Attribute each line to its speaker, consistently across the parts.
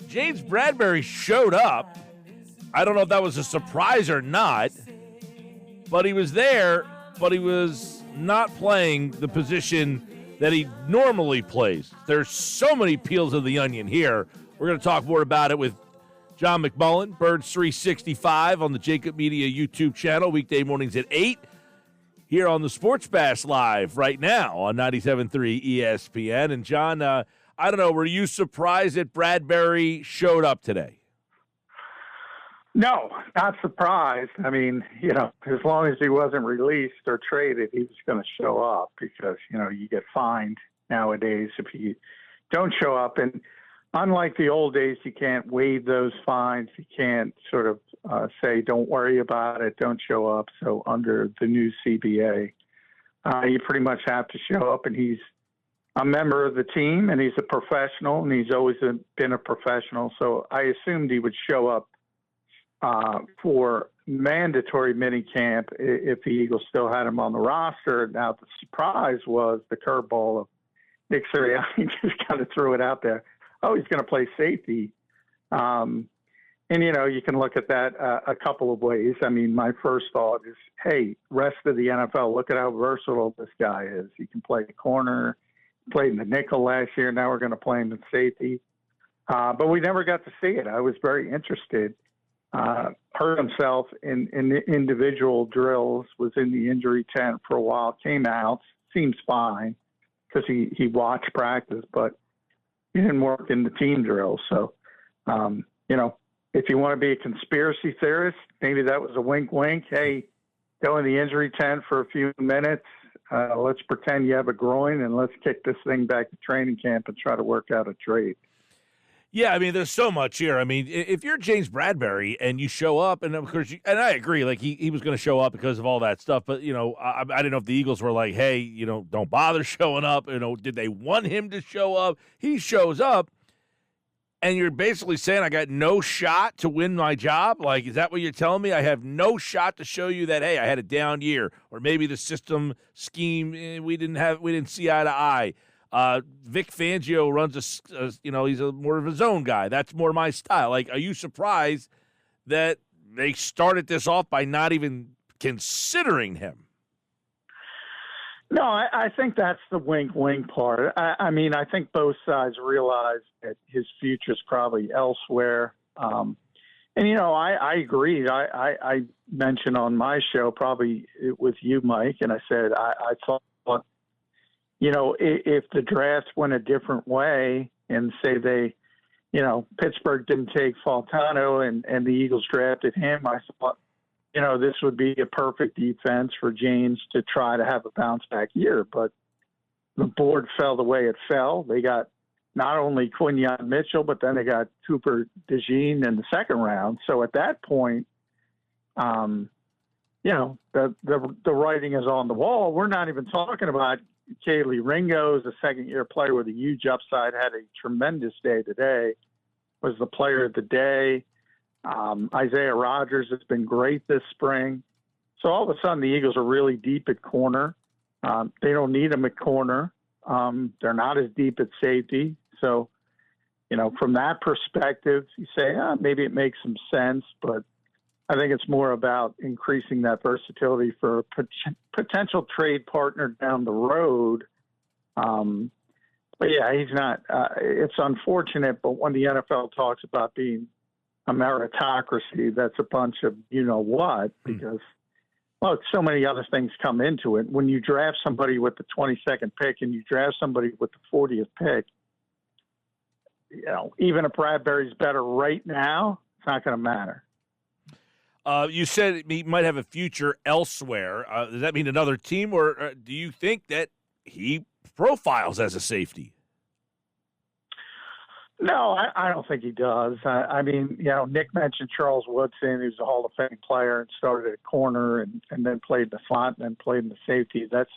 Speaker 1: James Bradbury showed up. I don't know if that was a surprise or not, but he was there, but he was not playing the position that he normally plays. There's so many peels of the onion here. We're going to talk more about it with John McMullen, Birds 365 on the Jacob Media YouTube channel, weekday mornings at 8. Here on the Sports Bash Live right now on 97.3 ESPN. And, John, I don't know, were you surprised that Bradbury showed up today?
Speaker 2: No, not surprised. I mean, as long as he wasn't released or traded, he was going to show up because, you get fined nowadays if you don't show up. And unlike the old days, you can't waive those fines. You can't sort of say, don't worry about it, don't show up. So under the new CBA, you pretty much have to show up. And he's a member of the team, and he's a professional, and he's always been a professional. So I assumed he would show up for mandatory minicamp if the Eagles still had him on the roster. Now, the surprise was the curveball of Nick Sirianni just kind of threw it out there. Oh, he's going to play safety. And, you can look at that a couple of ways. I mean, my first thought is, hey, rest of the NFL, look at how versatile this guy is. He can play the corner, played in the nickel last year. Now we're going to play him in safety. But we never got to see it. I was very interested. Hurt himself in individual drills, was in the injury tent for a while, came out, seems fine because he watched practice, but he didn't work in the team drills. So, if you want to be a conspiracy theorist, maybe that was a wink, wink. Hey, go in the injury tent for a few minutes. Let's pretend you have a groin and let's kick this thing back to training camp and try to work out a trade.
Speaker 1: Yeah, I mean, there's so much here. I mean, if you're James Bradbury and you show up, and of course, and I agree, like he was going to show up because of all that stuff, but, I didn't know if the Eagles were like, hey, don't bother showing up. Did they want him to show up? He shows up, and you're basically saying I got no shot to win my job? Like, is that what you're telling me? I have no shot to show you that, hey, I had a down year, or maybe the system scheme, we didn't see eye to eye. Vic Fangio runs he's more of a zone guy. That's more my style. Like, are you surprised that they started this off by not even considering him?
Speaker 2: No, I think that's the wink part. I mean, I think both sides realize that his future's probably elsewhere. And, I agree. I mentioned on my show, probably with you, Mike, and I said I thought, if the draft went a different way and say they, Pittsburgh didn't take Faltano and the Eagles drafted him, I thought, this would be a perfect defense for James to try to have a bounce back year. But the board fell the way it fell. They got not only Quinyon Mitchell, but then they got Cooper DeJean in the second round. So at that point, the writing is on the wall. We're not even talking about Kaylee Ringo is a second-year player with a huge upside, had a tremendous day today, was the player of the day. Isaiah Rodgers has been great this spring. So all of a sudden the Eagles are really deep at corner. They don't need them at corner. They're not as deep at safety. So, from that perspective, you say, maybe it makes some sense, but I think it's more about increasing that versatility for a potential trade partner down the road. But yeah, he's not. It's unfortunate, but when the NFL talks about being a meritocracy, that's a bunch of what, because so many other things come into it. When you draft somebody with the 22nd pick and you draft somebody with the 40th pick, even if Bradbury's better right now, it's not going to matter.
Speaker 1: You said he might have a future elsewhere. Does that mean another team, or do you think that he profiles as a safety?
Speaker 2: No, I don't think he does. I mean, Nick mentioned Charles Woodson, who's a Hall of Fame player and started at corner and then played the slot and then played in the safety. That's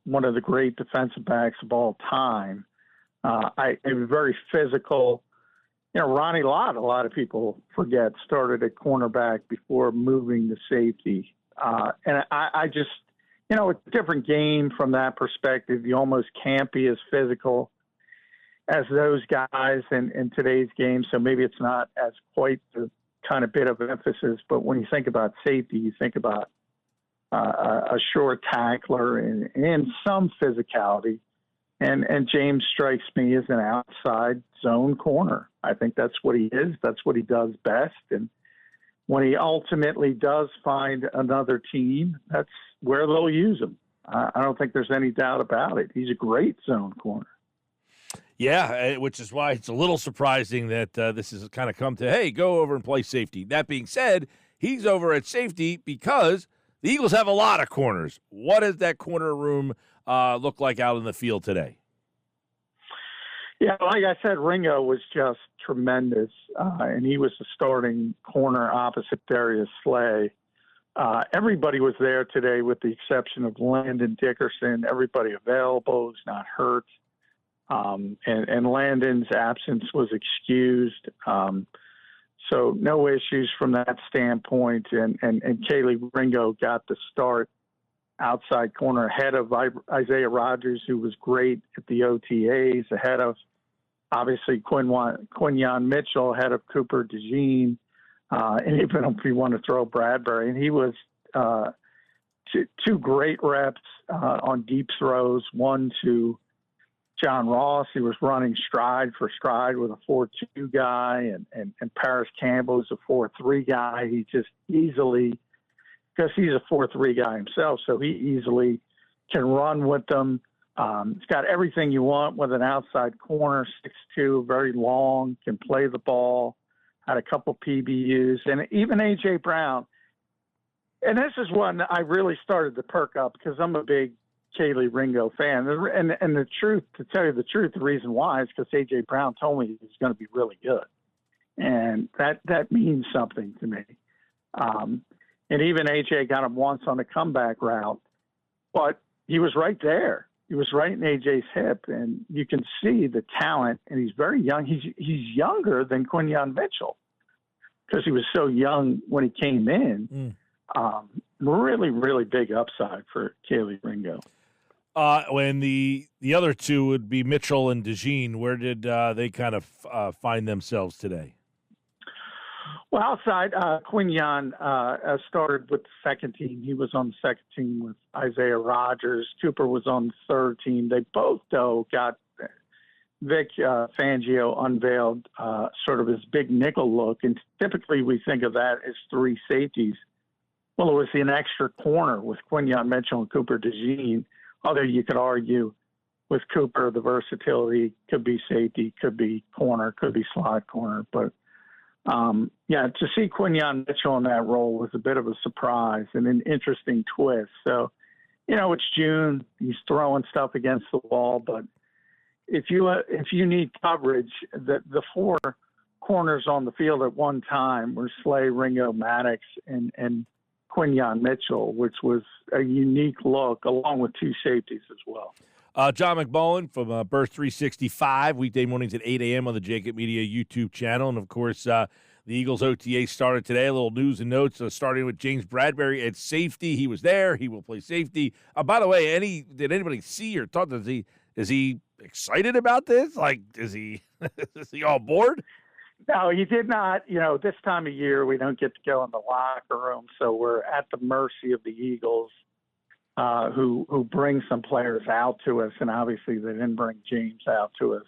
Speaker 2: one of the great defensive backs of all time. He was very physical. Ronnie Lott, a lot of people forget, started at cornerback before moving to safety. And I just, it's a different game from that perspective. You almost can't be as physical. as those guys in today's game. So maybe it's not as quite the kind of bit of emphasis. But when you think about safety, you think about a short tackler and some physicality. And James strikes me as an outside zone corner. I think that's what he is. That's what he does best. And when he ultimately does find another team, that's where they'll use him. I don't think there's any doubt about it. He's a great zone corner.
Speaker 1: Yeah, which is why it's a little surprising that this has kind of come to, hey, go over and play safety. That being said, he's over at safety because the Eagles have a lot of corners. What does that corner room look like out in the field today?
Speaker 2: Yeah, like I said, Ringo was just tremendous, and he was the starting corner opposite Darius Slay. Everybody was there today with the exception of Landon Dickerson. Everybody available, who's not hurt. And Landon's absence was excused. So no issues from that standpoint. And Kaylee Ringo got the start outside corner ahead of Isaiah Rogers, who was great at the OTAs, ahead of obviously Quinyon Mitchell, ahead of Cooper DeJean, and even if you want to throw Bradbury. And he was two great reps on deep throws, one to John Ross. He was running stride for stride with a 4-2 guy, and Paris Campbell is a 4-3 guy. He just easily, because he's a 4-3 guy himself, so he easily can run with them. He's got everything you want with an outside corner, 6'2", very long, can play the ball, had a couple PBUs, and even A.J. Brown. And this is when I really started to perk up because I'm a big Kaylee Ringo fan. And the truth, to tell you the truth, the reason why is because A.J. Brown told me he was going to be really good. And that means something to me. And even A.J. got him once on a comeback route, but he was right there. He was right in A.J.'s hip, and you can see the talent, and he's very young. He's younger than Quinyon Mitchell because he was so young when he came in. Really, really big upside for Kaylee Ringo.
Speaker 1: When the other two would be Mitchell and DeJean, where did they kind of find themselves today?
Speaker 2: Well, outside, Quinyon started with the second team. He was on the second team with Isaiah Rogers. Cooper was on the third team. They both, though, got Vic Fangio unveiled sort of his big nickel look. And typically we think of that as three safeties. Well, it was an extra corner with Quinyon Mitchell and Cooper DeJean. Although you could argue with Cooper, the versatility could be safety, could be corner, could be slot corner. But, to see Quinyon Mitchell in that role was a bit of a surprise and an interesting twist. So, it's June. He's throwing stuff against the wall. But if you need coverage, the four corners on the field at one time were Slay, Ringo, Maddox, and Quinyon Mitchell, which was a unique look, along with two safeties as well.
Speaker 1: John McMullen from Burst 365, weekday mornings at 8 a.m. on the Jacob Media YouTube channel. And, of course, the Eagles OTA started today. A little news and notes, starting with James Bradbury at safety. He was there. He will play safety. By the way, did anybody see or talk? Is he excited about this? Like, is he all board?
Speaker 2: No, he did not. This time of year, we don't get to go in the locker room, so we're at the mercy of the Eagles, who bring some players out to us, and obviously they didn't bring James out to us.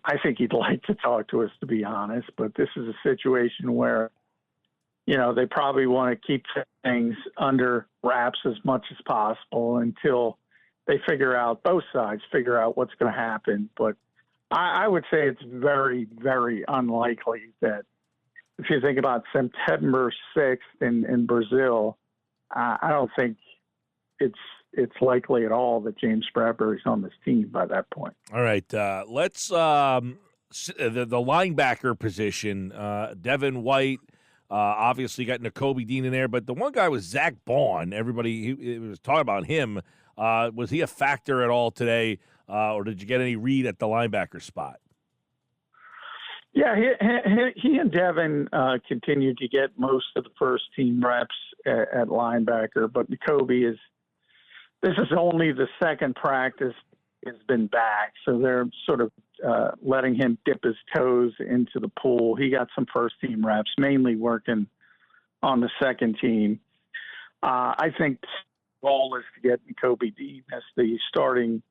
Speaker 2: I think he'd like to talk to us, to be honest, but this is a situation where, they probably want to keep things under wraps as much as possible until they both sides figure out what's going to happen. But I would say it's very, very unlikely that if you think about September 6th in Brazil, I don't think it's likely at all that James Bradbury's on this team by that point.
Speaker 1: All right, let's the linebacker position. Devin White obviously got Nakobe Dean in there, but the one guy was Zach Bond. Everybody was talking about him. Was he a factor at all today, or did you get any read at the linebacker spot?
Speaker 2: Yeah, he and Devin continued to get most of the first team reps at linebacker, but Nakobe this is only the second practice has been back, so they're sort of letting him dip his toes into the pool. He got some first-team reps, mainly working on the second team. I think the goal is to get Kobe Dean as the starting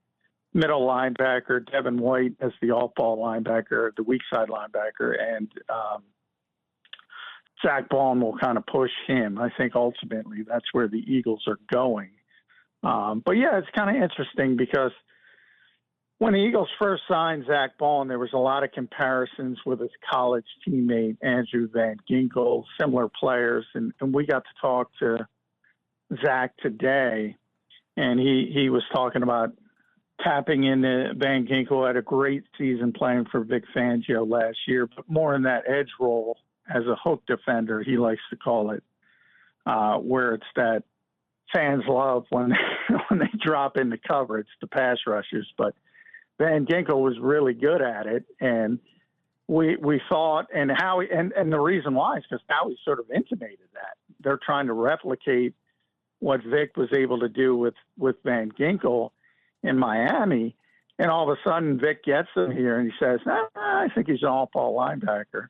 Speaker 2: middle linebacker, Devin White as the off-ball linebacker, the weak side linebacker, and Zach Baun will kind of push him. I think ultimately that's where the Eagles are going. But, yeah, it's kind of interesting because when the Eagles first signed Zach Baun, there was a lot of comparisons with his college teammate, Andrew Van Ginkel, similar players. And we got to talk to Zach today, and he was talking about tapping into Van Ginkel. Had a great season playing for Vic Fangio last year, but more in that edge role as a hook defender, he likes to call it, where it's that fans love when when they drop into coverage, the pass rushers. But Van Ginkel was really good at it, and we thought, and Howie, and the reason why is because Howie sort of intimated that they're trying to replicate what Vic was able to do with Van Ginkel in Miami, and all of a sudden Vic gets him here and he says, I think he's an all-ball linebacker.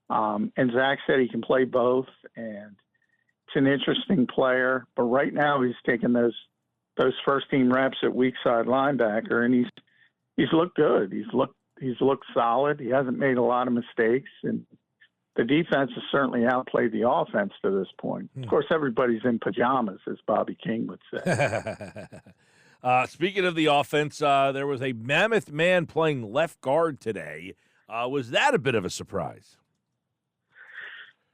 Speaker 2: And Zach said he can play both, and it's an interesting player. But right now he's taking those first-team reps at weak side linebacker, and he's looked good. He's looked solid. He hasn't made a lot of mistakes, and the defense has certainly outplayed the offense to this point. Of course, everybody's in pajamas, as Bobby King would say.
Speaker 1: Speaking of the offense, there was a mammoth man playing left guard today. Was that a bit of a surprise?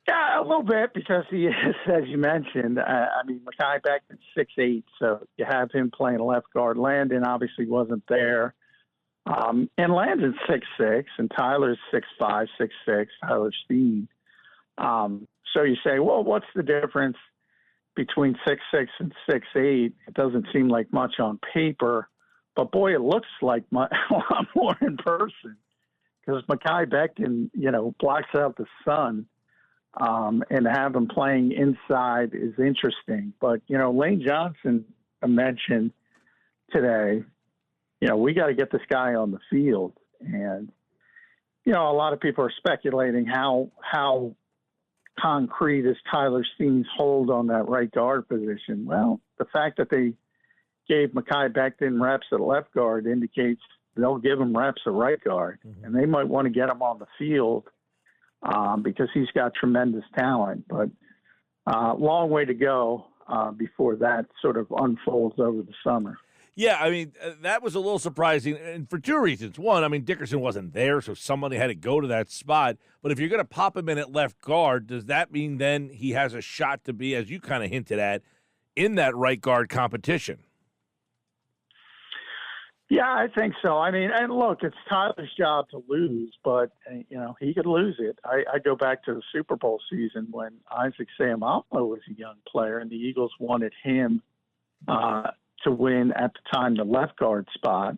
Speaker 2: Yeah, a little bit, because he is, as you mentioned, Mekhi Becton's 6'8", so you have him playing left guard. Landon obviously wasn't there. And Landon's 6'6", and Tyler's 6'5", 6'6", Tyler Steen. So you say, well, what's the difference between 6'6" and 6'8"? It doesn't seem like much on paper, but boy, it looks like a lot more in person, because Mekhi Becton, blocks out the sun. And have him playing inside is interesting. But, Lane Johnson mentioned today, we got to get this guy on the field. And, a lot of people are speculating how concrete is Tyler Steen's hold on that right guard position. Well, the fact that they gave Mekhi Becton reps at left guard indicates they'll give him reps at right guard. Mm-hmm. And they might want to get him on the field because he's got tremendous talent. But long way to go before that sort of unfolds over the summer.
Speaker 1: Yeah, that was a little surprising, and for two reasons. One, Dickerson wasn't there, so somebody had to go to that spot. But if you're going to pop him in at left guard, does that mean then he has a shot to be, as you kind of hinted at, in that right guard competition?
Speaker 2: Yeah, I think so. And look, it's Tyler's job to lose, but, he could lose it. I go back to the Super Bowl season when Isaac Seumalo was a young player, and the Eagles wanted him to win at the time the left guard spot.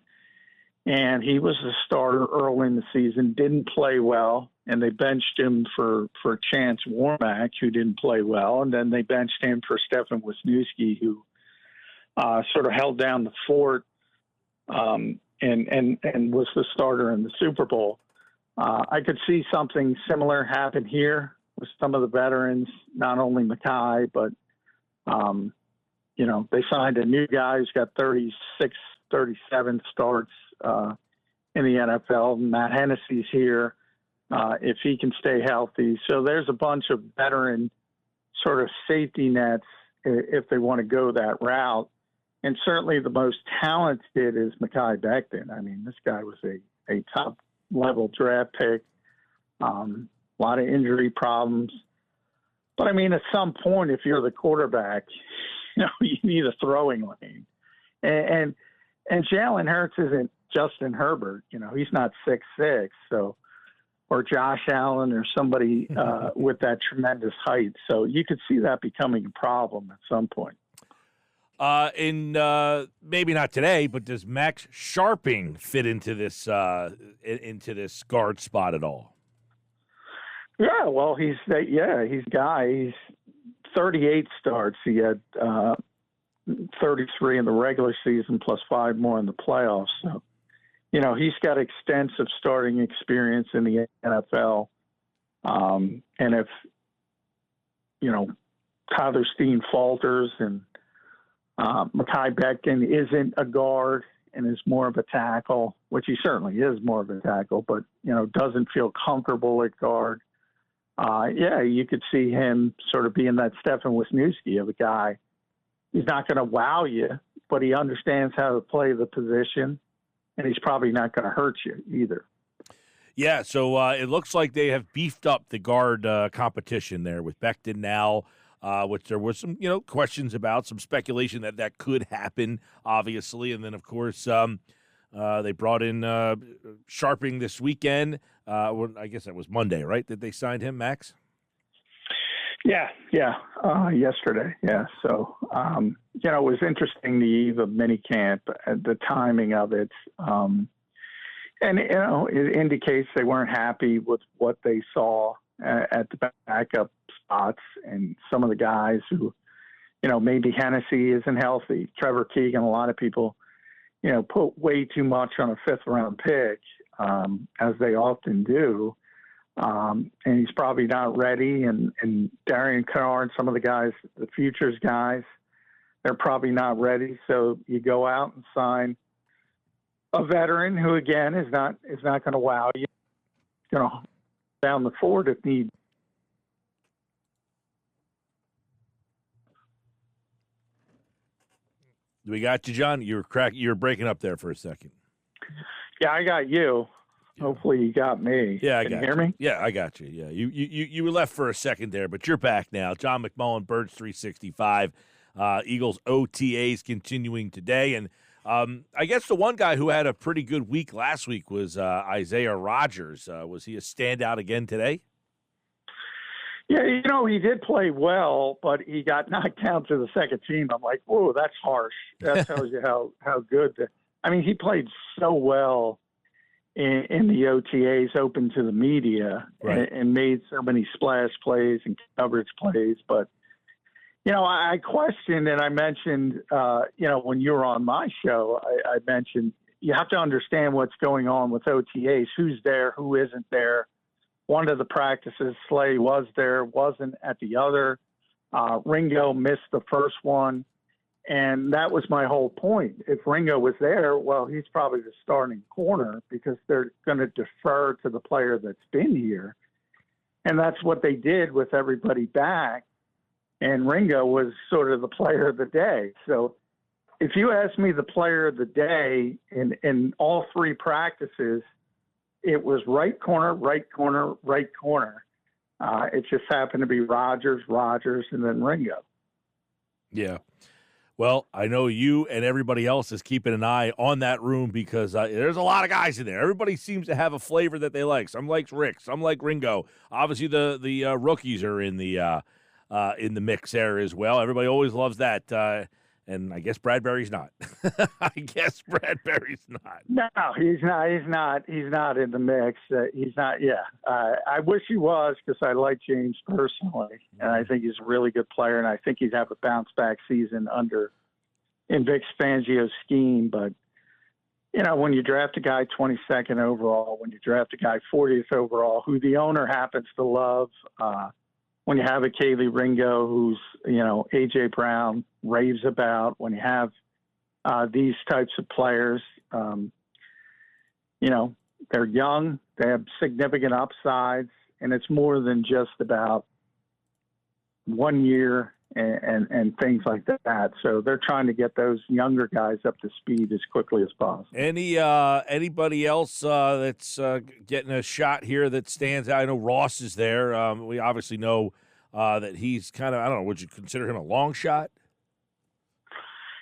Speaker 2: And he was a starter early in the season, didn't play well, and they benched him for Chance Warmack, who didn't play well, and then they benched him for Stefan Wisniewski, who sort of held down the fort and was the starter in the Super Bowl. I could see something similar happen here with some of the veterans, not only Mekhi, but, they signed a new guy who's got 36, 37 starts in the NFL. Matt Hennessy's here if he can stay healthy. So there's a bunch of veteran sort of safety nets if they want to go that route. And certainly the most talented is Mekhi Becton. This guy was a top-level draft pick, a lot of injury problems. But, at some point, if you're the quarterback, you need a throwing lane. And Jalen Hurts isn't Justin Herbert. He's not 6'6", or Josh Allen or somebody with that tremendous height. So you could see that becoming a problem at some point.
Speaker 1: Maybe not today, but does Max Sharping fit into this guard spot at all?
Speaker 2: Yeah, well, he's 38 starts. He had 33 in the regular season plus 5 more in the playoffs. So, he's got extensive starting experience in the NFL. And if, Tyler Steen falters and Mekhi Becton isn't a guard and is more of a tackle, which he certainly is more of a tackle, but, doesn't feel comfortable at guard. You could see him sort of being that Stefan Wisniewski of a guy. He's not going to wow you, but he understands how to play the position, and he's probably not going to hurt you either.
Speaker 1: Yeah, so it looks like they have beefed up the guard competition there with Becton now, which there was some, questions about, some speculation that could happen, obviously. And then, of course, they brought in Sharping this weekend. I guess that was Monday, right, that they signed him, Max?
Speaker 2: Yeah, yesterday, yeah. So, it was interesting, the eve of minicamp, the timing of it. And, it indicates they weren't happy with what they saw at the backup spots, and some of the guys who, maybe Hennessy isn't healthy. Trevor Keegan, a lot of people, put way too much on a fifth-round pick, as they often do. And he's probably not ready. And Darian Kennard, some of the guys, the futures guys, they're probably not ready. So you go out and sign a veteran who, again, is not going to wow you. Down the forward if need.
Speaker 1: We got you, John. You were breaking up there for a second.
Speaker 2: Yeah, I got you. Hopefully you got me.
Speaker 1: Yeah,
Speaker 2: Can you hear me?
Speaker 1: Yeah, I got you. Yeah, you were left for a second there, but you're back now. John McMullen, Birds 365. Eagles OTAs continuing today. And I guess the one guy who had a pretty good week last week was Isaiah Rodgers. Was he a standout again today?
Speaker 2: Yeah, he did play well, but he got knocked down to the second team. I'm like, whoa, that's harsh. That tells you how good. He played so well in the OTAs open to the media,
Speaker 1: right,
Speaker 2: and made so many splash plays and coverage plays. But, I questioned, and I mentioned, when you were on my show, I mentioned you have to understand what's going on with OTAs, who's there, who isn't there. One of the practices, Slay was there, wasn't at the other. Ringo missed the first one. And that was my whole point. If Ringo was there, well, he's probably the starting corner because they're going to defer to the player that's been here. And that's what they did with everybody back. And Ringo was sort of the player of the day. So if you ask me the player of the day in all three practices, it was right corner, right corner, right corner. It just happened to be Rodgers, and then Ringo.
Speaker 1: Yeah. Well, I know you and everybody else is keeping an eye on that room because there's a lot of guys in there. Everybody seems to have a flavor that they like. Some like Rick, some like Ringo. Obviously, the rookies are in the mix there as well. Everybody always loves that. And I guess Bradbury's not. I guess Bradbury's not.
Speaker 2: No, he's not. He's not in the mix. He's not. Yeah, I wish he was because I like James personally, and I think he's a really good player, and I think he'd have a bounce back season in Vic Fangio's scheme. But when you draft a guy 22nd overall, when you draft a guy 40th overall, who the owner happens to love. When you have a Kaylee Ringo, who's, A.J. Brown raves about, when you have these types of players, they're young, they have significant upsides, and it's more than just about 1 year and things like that. So they're trying to get those younger guys up to speed as quickly as possible.
Speaker 1: Anybody else that's getting a shot here that stands out? I know Ross is there. We obviously know that he's kind of, I don't know, would you consider him a long shot?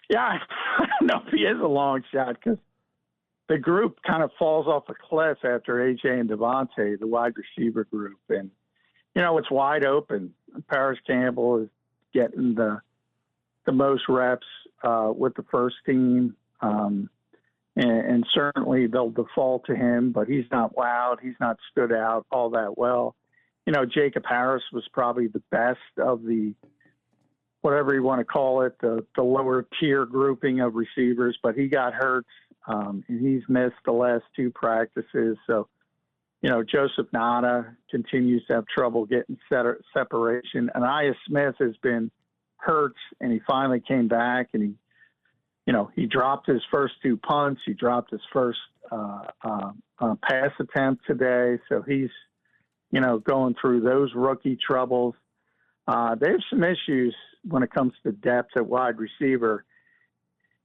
Speaker 2: Yeah, I don't know if he is a long shot because the group kind of falls off a cliff after AJ and Devontae, the wide receiver group. And, it's wide open. Paris Campbell is getting the most reps with the first team. And certainly they'll default to him, but he's not wowed. He's not stood out all that well. Jacob Harris was probably the best of the whatever you want to call it, the lower tier grouping of receivers, but he got hurt, and he's missed the last 2 practices. So, Joseph Nada continues to have trouble getting separation. Anaya Smith has been hurt, and he finally came back, and he dropped his first 2 punts. He dropped his first pass attempt today. So he's, going through those rookie troubles. They have some issues when it comes to depth at wide receiver.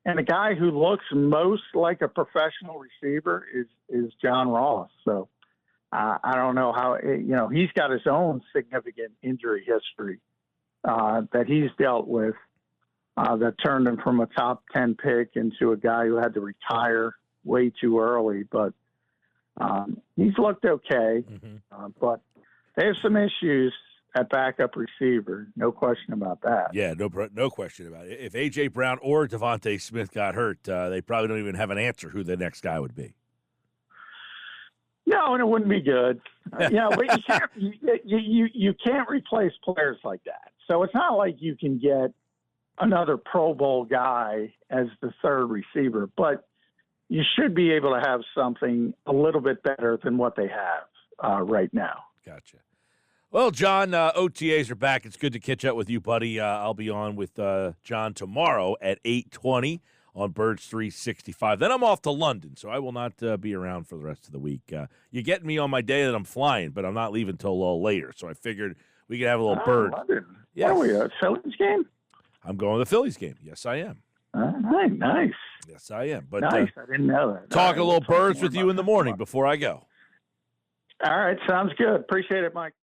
Speaker 2: And the guy who looks most like a professional receiver is John Ross. So I don't know how, he's got his own significant injury history that he's dealt with that turned him from a top 10 pick into a guy who had to retire way too early. But he's looked okay. But they have some issues at backup receiver, no question about that.
Speaker 1: Yeah, no question about it. If A.J. Brown or Devontae Smith got hurt, they probably don't even have an answer who the next guy would be.
Speaker 2: No, and it wouldn't be good. But you can't replace players like that. So it's not like you can get another Pro Bowl guy as the third receiver, but you should be able to have something a little bit better than what they have right now.
Speaker 1: Gotcha. Well, John, OTAs are back. It's good to catch up with you, buddy. I'll be on with John tomorrow at 8:20 on Birds 365. Then I'm off to London, so I will not be around for the rest of the week. You're getting me on my day that I'm flying, but I'm not leaving until a little later, so I figured we could have a little bird.
Speaker 2: London. Yes. What are we, a Phillies game?
Speaker 1: I'm going to the Phillies game. Yes, I am.
Speaker 2: Nice.
Speaker 1: Yes, I am. But
Speaker 2: nice. I didn't know that.
Speaker 1: Talk a little birds with you in the morning before I go.
Speaker 2: All right. Sounds good. Appreciate it, Mike.